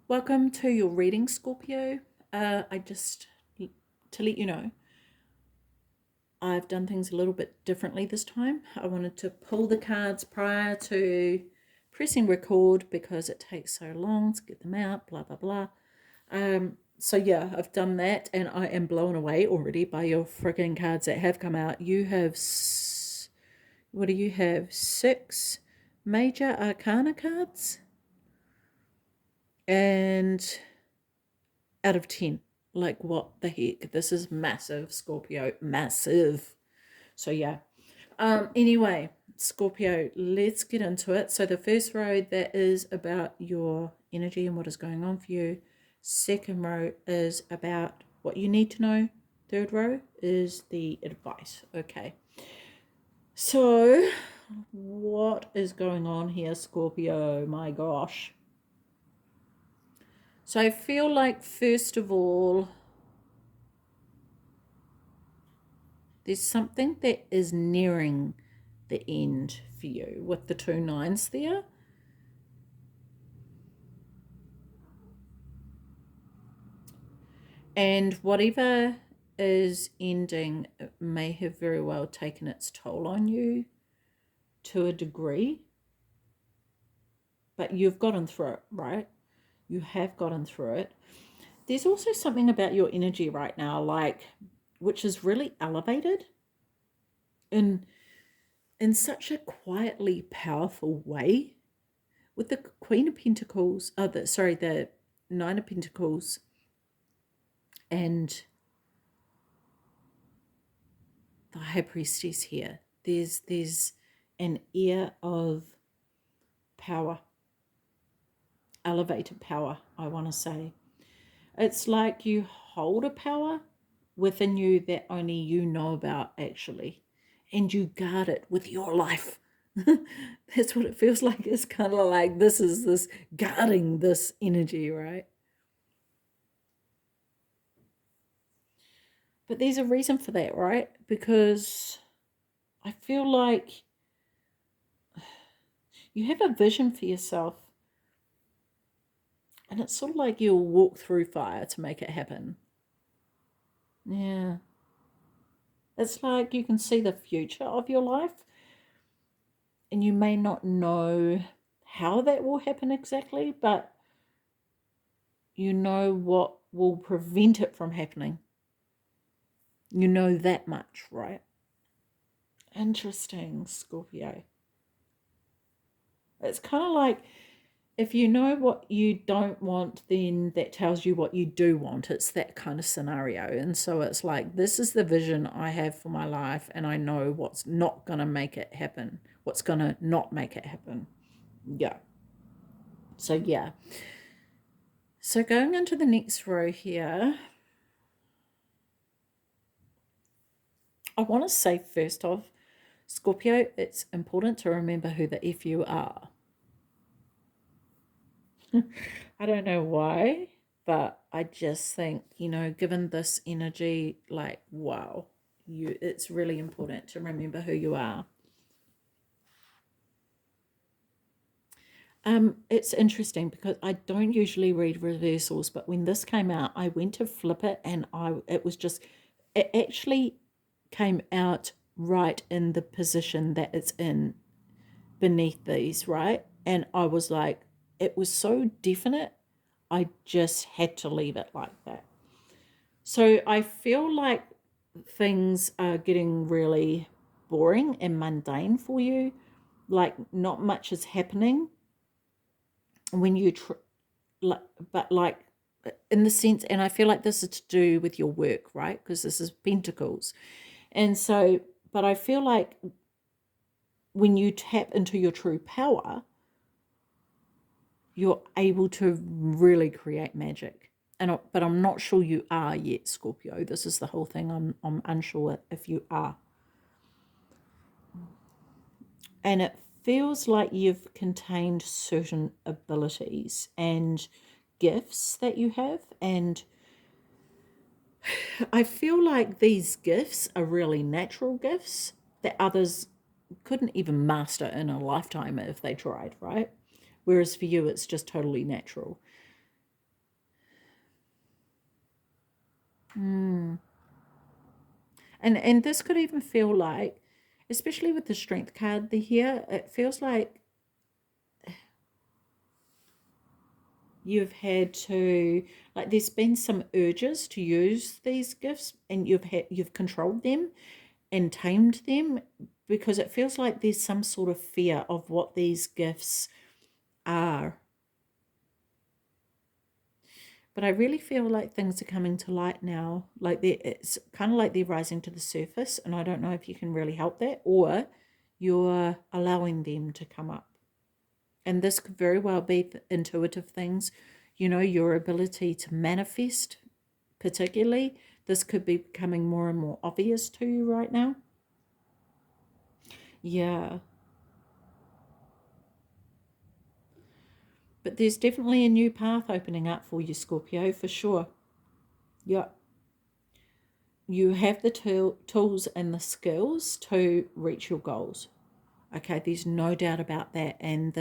Welcome to your reading, Scorpio. To let you know, I've done things a little bit differently this time. I wanted to pull the cards prior to pressing record because it takes so long to get them out, blah, blah, blah. So yeah, I've done that and I am blown away already by your friggin' cards that have come out. You have, what do you have? 6 major arcana cards and out of 10. Like, what the heck? This is massive, Scorpio. Massive. So, yeah. Anyway, Scorpio, let's get into it. So, the first row, that is about your energy and what is going on for you. Second row is about what you need to know. Third row is the advice. Okay. So, what is going on here, Scorpio? My gosh. So I feel like, first of all, there's something that is nearing the end for you with the 2 9s there. And whatever is ending may have very well taken its toll on you to a degree. But you've gotten through it, right? You have gotten through it. There's also something about your energy right now, which is really elevated in such a quietly powerful way. With the Queen of Pentacles, the Nine of Pentacles, and the High Priestess here. There's an air of power, elevated power, I want to say. It's like you hold a power within you that only you know about, actually, and you guard it with your life. That's what it feels like. It's kind of like this guarding this energy, right? But there's a reason for that, right? Because I feel like you have a vision for yourself, and it's sort of like you'll walk through fire to make it happen. Yeah. It's like you can see the future of your life, and you may not know how that will happen exactly, but you know what will prevent it from happening. You know that much, right? Interesting, Scorpio. It's kind of like, if you know what you don't want, then that tells you what you do want. It's that kind of scenario. And so it's like, this is the vision I have for my life, and I know what's not going to make it happen, what's going to not make it happen. Yeah. So, yeah. So, going into the next row here, I want to say, first off, Scorpio, it's important to remember who the F you are. I don't know why, but I just think, given this energy, like, wow, it's really important to remember who you are. It's interesting because I don't usually read reversals, but when this came out, I went to flip it, and it actually came out right in the position that it's in beneath these, right? And I was like, it was so definite, I just had to leave it like that. So I feel like things are getting really boring and mundane for you. Like, not much is happening when you but like, in the sense, and I feel like this is to do with your work, right? Because this is Pentacles. And so, but I feel like when you tap into your true power, you're able to really create magic. But I'm not sure you are yet, Scorpio. This is the whole thing. I'm unsure if you are. And it feels like you've contained certain abilities and gifts that you have, and I feel like these gifts are really natural gifts that others couldn't even master in a lifetime if they tried, right? Whereas for you, it's just totally natural. And this could even feel like, especially with the strength card here, it feels like you've had to, like there's been some urges to use these gifts, and you've controlled them and tamed them, because it feels like there's some sort of fear of what these gifts are. But I really feel like things are coming to light now. Like it's kind of like they're rising to the surface, and I don't know if you can really help that, or you're allowing them to come up. And this could very well be intuitive things, your ability to manifest, particularly. This could be becoming more and more obvious to you right now. Yeah. But there's definitely a new path opening up for you, Scorpio, for sure. Yeah. You have the tools and the skills to reach your goals. Okay, there's no doubt about that. And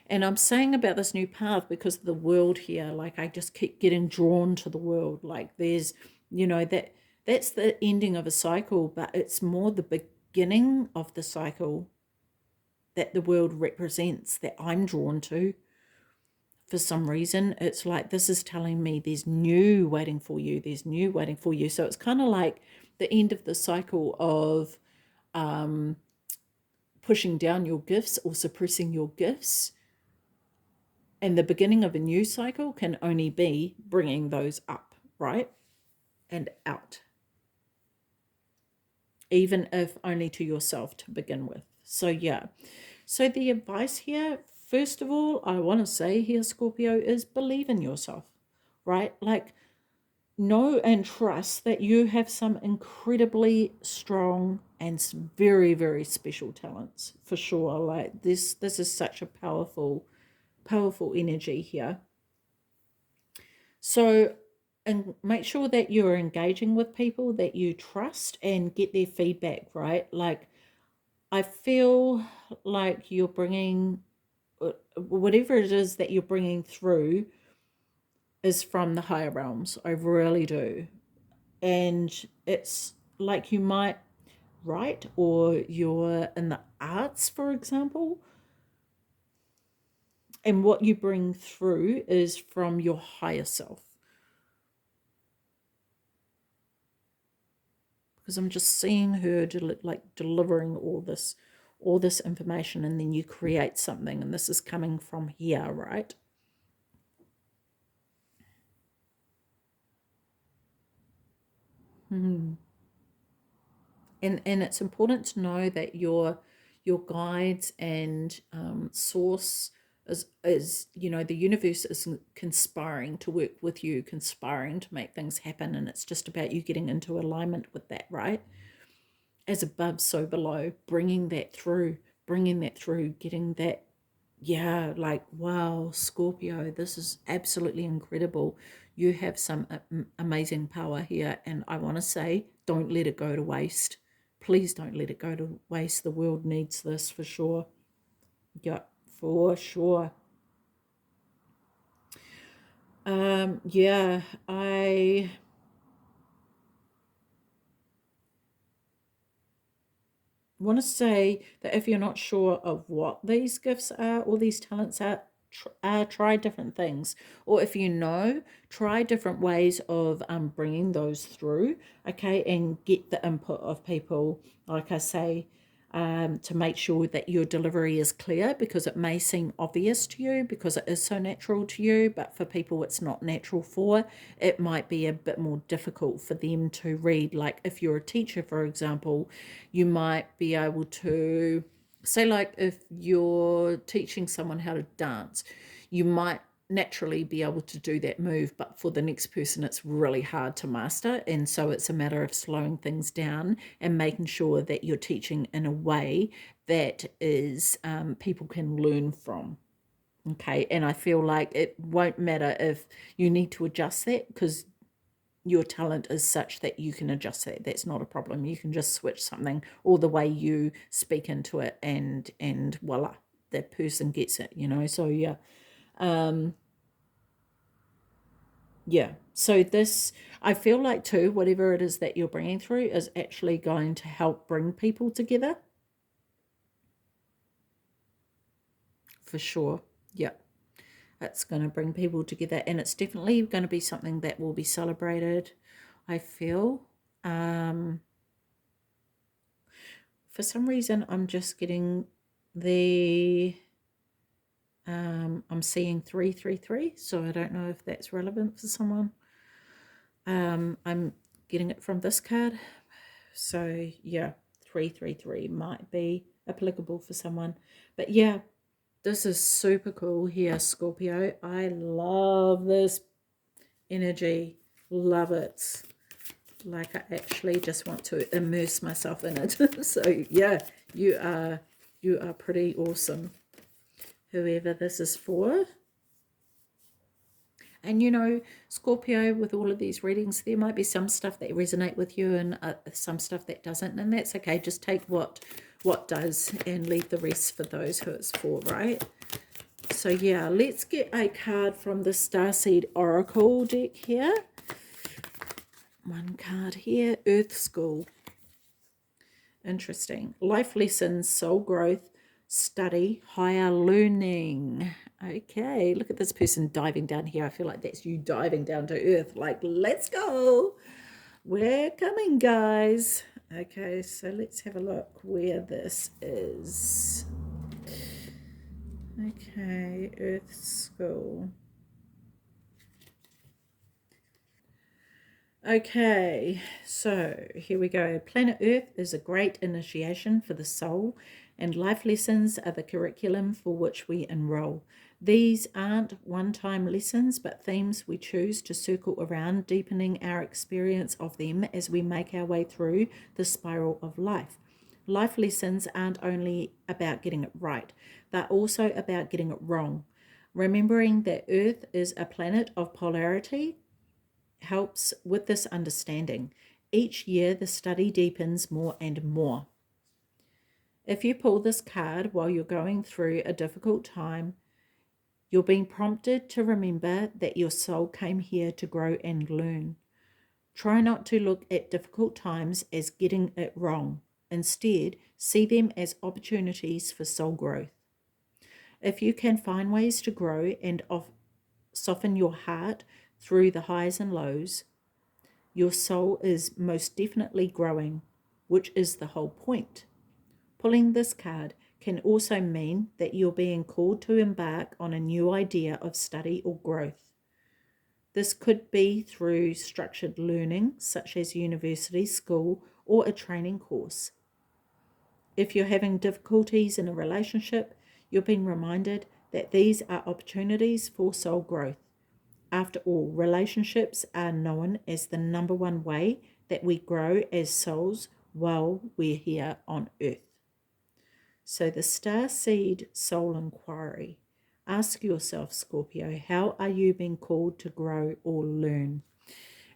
I'm saying about this new path because of the world here. Like I just keep getting drawn to the world. Like there's, that's the ending of a cycle, but it's more the beginning of the cycle that the world represents that I'm drawn to. For some reason, it's like this is telling me there's new waiting for you. There's new waiting for you. So it's kind of like the end of the cycle of pushing down your gifts or suppressing your gifts. And the beginning of a new cycle can only be bringing those up, right? And out. Even if only to yourself to begin with. So, yeah. So, the advice here, first of all, I want to say here, Scorpio, is believe in yourself, right? Like, know and trust that you have some incredibly strong and very, very special talents, for sure. Like, this is such a powerful energy here. So, and make sure that you're engaging with people that you trust and get their feedback, right? Like, I feel like you're bringing whatever it is that you're bringing through is from the higher realms. I really do. And it's like you might write, or you're in the arts, for example, and what you bring through is from your higher self. Because I'm just seeing her delivering all this information, and then you create something, and this is coming from here, right? Mm-hmm. And it's important to know that your guides and source is the universe is conspiring to work with you, conspiring to make things happen, and it's just about you getting into alignment with that, right? As above, so below, bringing that through, getting that. Yeah, like, wow, Scorpio, this is absolutely incredible. You have some amazing power here, and I want to say, don't let it go to waste. Please don't let it go to waste. The world needs this for sure. Yeah, for sure. Yeah, I want to say that if you're not sure of what these gifts are or these talents are, try different things. Or if you know, try different ways of bringing those through, okay, and get the input of people, like I say, to make sure that your delivery is clear, because it may seem obvious to you because it is so natural to you, but for people it's not natural for. It might be a bit more difficult for them to read. Like if you're a teacher, for example, you might be able to say, like if you're teaching someone how to dance, you might naturally be able to do that move, but for the next person it's really hard to master, and so it's a matter of slowing things down and making sure that you're teaching in a way that is people can learn from. Okay, and I feel like it won't matter if you need to adjust that, because your talent is such that you can adjust that. That's not a problem. You can just switch something or the way you speak into it, and voila, that person gets it. So yeah. um Yeah. So this, I feel like too, whatever it is that you're bringing through is actually going to help bring people together for sure. Yeah. It's going to bring people together, and it's definitely going to be something that will be celebrated, I feel. Um, for some reason, I'm just getting the, I'm seeing 333, so I don't know if that's relevant for someone. I'm getting it from this card. So, yeah, 333 might be applicable for someone. But yeah, this is super cool here, Scorpio. I love this energy. Love it. Like I actually just want to immerse myself in it. So yeah, you are pretty awesome. Whoever this is for. And you know, Scorpio, with all of these readings, there might be some stuff that resonate with you and some stuff that doesn't, and that's okay. Just take what does and leave the rest for those who it's for, right? So yeah, let's get a card from the Starseed Oracle deck here. One card here, Earth School. Interesting. Life lessons, soul growth, study, higher learning. Okay, look at this person diving down here. I feel like that's you diving down to earth. Like, let's go. We're coming, guys. Okay, so let's have a look where this is. Okay, Earth School. Okay, so here we go. Planet Earth is a great initiation for the soul, and life lessons are the curriculum for which we enroll. These aren't one-time lessons, but themes we choose to circle around, deepening our experience of them as we make our way through the spiral of life. Life lessons aren't only about getting it right, they're also about getting it wrong. Remembering that Earth is a planet of polarity helps with this understanding. Each year, the study deepens more and more. If you pull this card while you're going through a difficult time, you're being prompted to remember that your soul came here to grow and learn. Try not to look at difficult times as getting it wrong. Instead, see them as opportunities for soul growth. If you can find ways to grow and soften your heart through the highs and lows, your soul is most definitely growing, which is the whole point. Pulling this card can also mean that you're being called to embark on a new idea of study or growth. This could be through structured learning, such as university, school, or a training course. If you're having difficulties in a relationship, you're being reminded that these are opportunities for soul growth. After all, relationships are known as the number one way that we grow as souls while we're here on earth. So, the Star Seed Soul Inquiry. Ask yourself, Scorpio, how are you being called to grow or learn?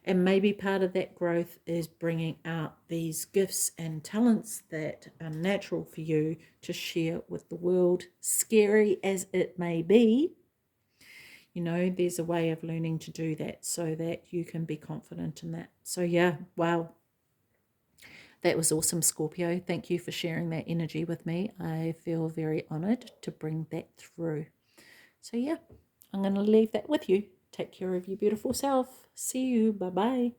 And maybe part of that growth is bringing out these gifts and talents that are natural for you to share with the world, scary as it may be. You know, there's a way of learning to do that so that you can be confident in that. So, yeah, wow. That was awesome, Scorpio. Thank you for sharing that energy with me. I feel very honored to bring that through. So, yeah, I'm going to leave that with you. Take care of your beautiful self. See you. Bye bye.